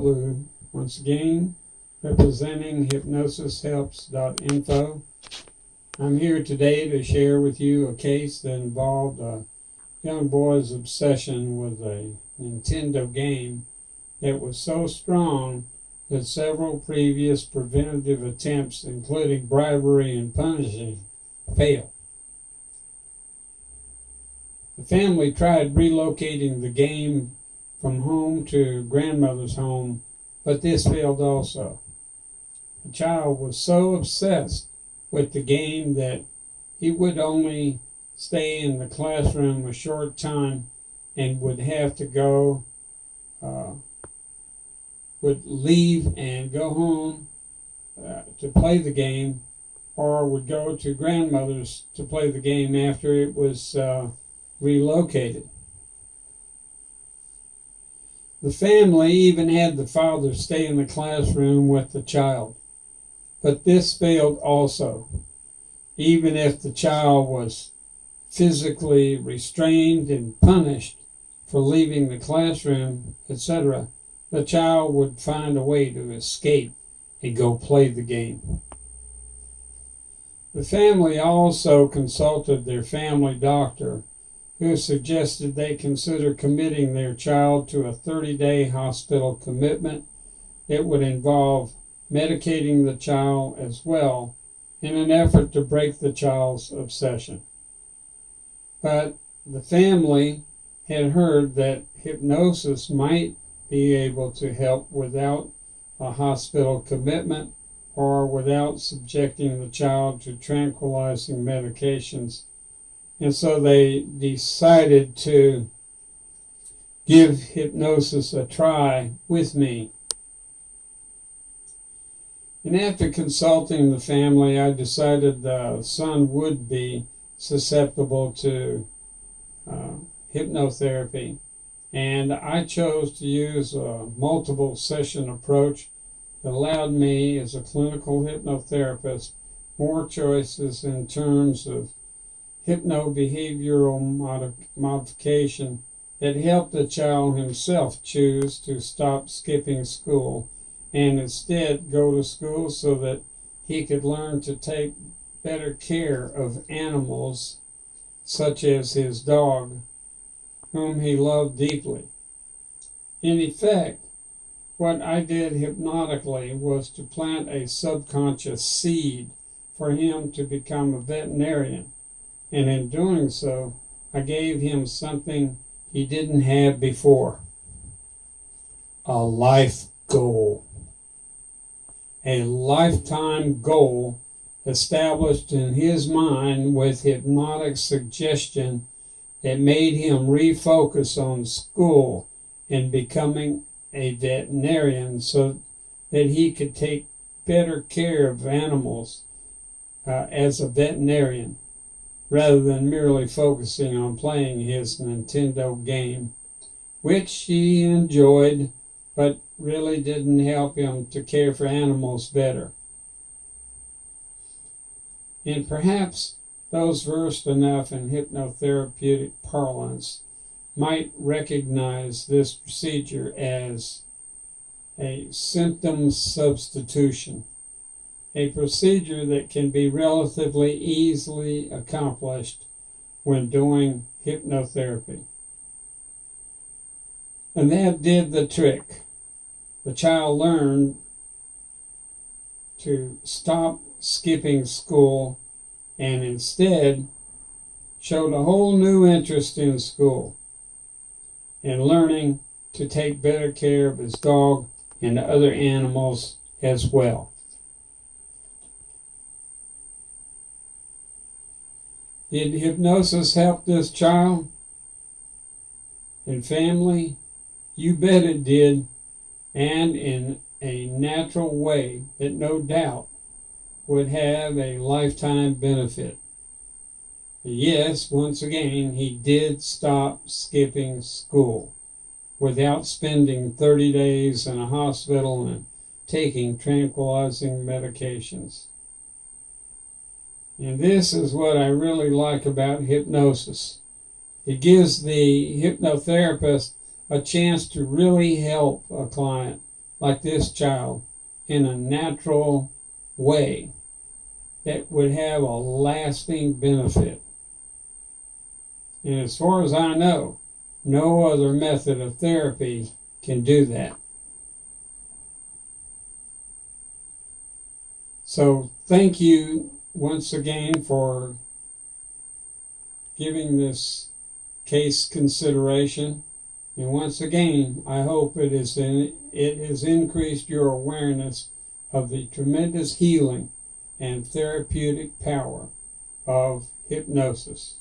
Blue, once again, representing hypnosishelps.info. I'm here today to share with you a case that involved a young boy's obsession with a Nintendo game that was so strong that several previous preventative attempts, including bribery and punishing, failed. The family tried relocating the game from home to grandmother's home, but this failed also. The child was so obsessed with the game that he would only stay in the classroom a short time and would have to go, would leave and go home to play the game, or would go to grandmother's to play the game after it was relocated. The family even had the father stay in the classroom with the child, but this failed also. Even if the child was physically restrained and punished for leaving the classroom, etc., the child would find a way to escape and go play the game. The family also consulted their family doctor, who suggested they consider committing their child to a 30-day hospital commitment. It would involve medicating the child as well in an effort to break the child's obsession. But the family had heard that hypnosis might be able to help without a hospital commitment or without subjecting the child to tranquilizing medications. And so they decided to give hypnosis a try with me. And after consulting the family, I decided the son would be susceptible to hypnotherapy. And I chose to use a multiple session approach that allowed me, as a clinical hypnotherapist, more choices in terms of hypno-behavioral modification that helped the child himself choose to stop skipping school and instead go to school so that he could learn to take better care of animals, such as his dog, whom he loved deeply. In effect, what I did hypnotically was to plant a subconscious seed for him to become a veterinarian. And in doing so, I gave him something he didn't have before: a life goal. A lifetime goal established in his mind with hypnotic suggestion that made him refocus on school and becoming a veterinarian so that he could take better care of animals as a veterinarian, rather than merely focusing on playing his Nintendo game, which he enjoyed, but really didn't help him to care for animals better. And perhaps those versed enough in hypnotherapeutic parlance might recognize this procedure as a symptom substitution, a procedure that can be relatively easily accomplished when doing hypnotherapy. And that did the trick. The child learned to stop skipping school and instead showed a whole new interest in school and learning to take better care of his dog and other animals as well. Did hypnosis help this child and family? You bet it did, and in a natural way that no doubt would have a lifetime benefit. Yes, once again, he did stop skipping school without spending 30 days in a hospital and taking tranquilizing medications. And this is what I really like about hypnosis. It gives the hypnotherapist a chance to really help a client like this child in a natural way that would have a lasting benefit. And as far as I know, no other method of therapy can do that. So thank you once again for giving this case consideration. And once again, I hope it has increased your awareness of the tremendous healing and therapeutic power of hypnosis.